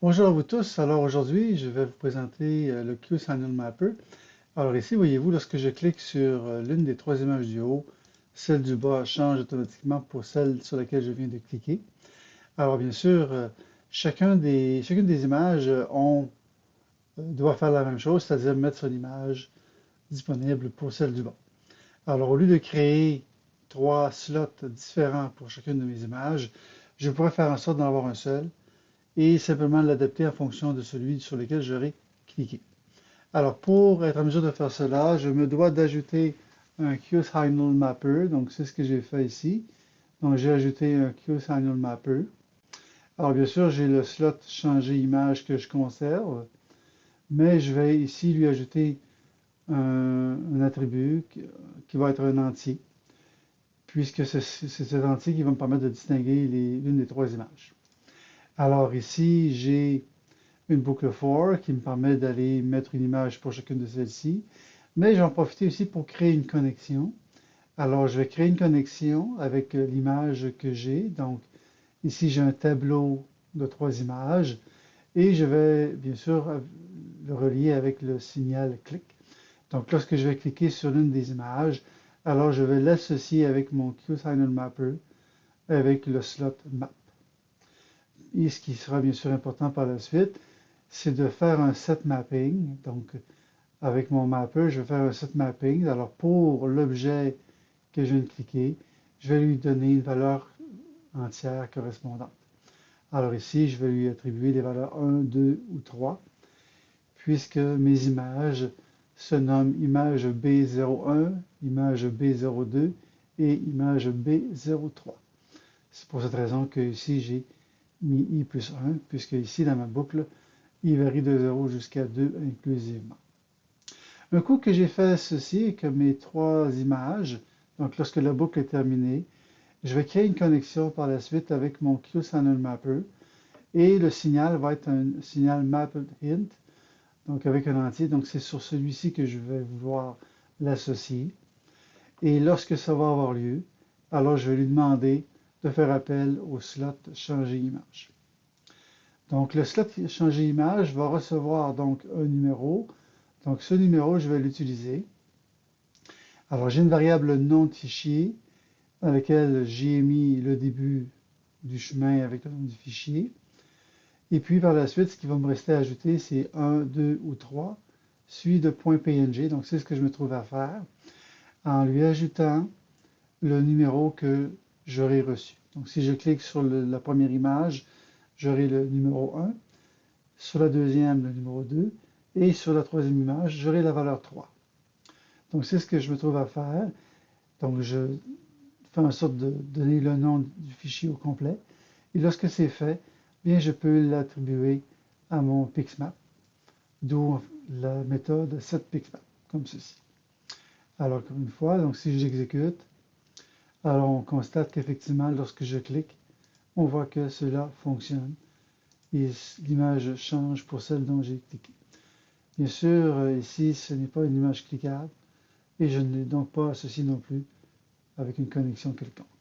Bonjour à vous tous. Alors aujourd'hui, je vais vous présenter le QSignal Mapper. Alors ici, voyez-vous, lorsque je clique sur l'une des trois images du haut, celle du bas change automatiquement pour celle sur laquelle je viens de cliquer. Alors bien sûr, chacune des images doit faire la même chose, c'est-à-dire mettre son image disponible pour celle du bas. Alors au lieu de créer trois slots différents pour chacune de mes images, je pourrais faire en sorte d'en avoir un seul et simplement l'adapter en fonction de celui sur lequel j'aurai cliqué. Alors, pour être en mesure de faire cela, je me dois d'ajouter un QSignal Mapper. Donc, c'est ce que j'ai fait ici. Donc, j'ai ajouté un QSignal Mapper. Alors, bien sûr, j'ai le slot changer image que je conserve, mais je vais ici lui ajouter un attribut qui va être un entier, puisque c'est cet entier qui va me permettre de distinguer l'une des trois images. Alors, ici, j'ai une boucle for qui me permet d'aller mettre une image pour chacune de celles-ci. Mais j'en profite aussi pour créer une connexion. Alors, je vais créer une connexion avec l'image que j'ai. Donc, ici, j'ai un tableau de trois images et je vais bien sûr le relier avec le signal clic. Donc, lorsque je vais cliquer sur l'une des images, alors je vais l'associer avec mon QSignal Mapper avec le slot map. Et ce qui sera bien sûr important par la suite, c'est de faire un set mapping. Donc, avec mon mapper, je vais faire un set mapping. Alors, pour l'objet que je viens de cliquer, je vais lui donner une valeur entière correspondante. Alors ici, je vais lui attribuer des valeurs 1, 2 ou 3, puisque mes images se nomment image B01, image B02 et image B03. C'est pour cette raison que ici j'ai mis I plus 1, puisque ici dans ma boucle, I varie de 0 jusqu'à 2 inclusivement. Un coup que j'ai fait ceci, que mes trois images, donc lorsque la boucle est terminée, je vais créer une connexion par la suite avec mon QSignal Mapper et le signal va être un signal Mapped Hint, donc avec un entier. Donc c'est sur celui-ci que je vais vouloir l'associer. Et lorsque ça va avoir lieu, alors je vais lui demander de faire appel au slot changer image. Donc le slot changer image va recevoir donc un numéro. Donc ce numéro, je vais l'utiliser. Alors j'ai une variable nom de fichier dans laquelle j'ai mis le début du chemin avec le nom du fichier. Et puis par la suite, ce qui va me rester à ajouter, c'est 1, 2 ou 3, suivi de .png. Donc c'est ce que je me trouve à faire en lui ajoutant le numéro que j'aurai reçu. Donc si je clique sur la première image, j'aurai le numéro 1, sur la deuxième, le numéro 2, et sur la troisième image, j'aurai la valeur 3. Donc c'est ce que je me trouve à faire. Donc je fais en sorte de donner le nom du fichier au complet. Et lorsque c'est fait, bien, je peux l'attribuer à mon Pixmap, d'où la méthode setPixmap, comme ceci. Alors, encore une fois, donc si j'exécute, alors on constate qu'effectivement, lorsque je clique, on voit que cela fonctionne et l'image change pour celle dont j'ai cliqué. Bien sûr, ici, ce n'est pas une image cliquable et je ne l'ai donc pas associée non plus avec une connexion quelconque.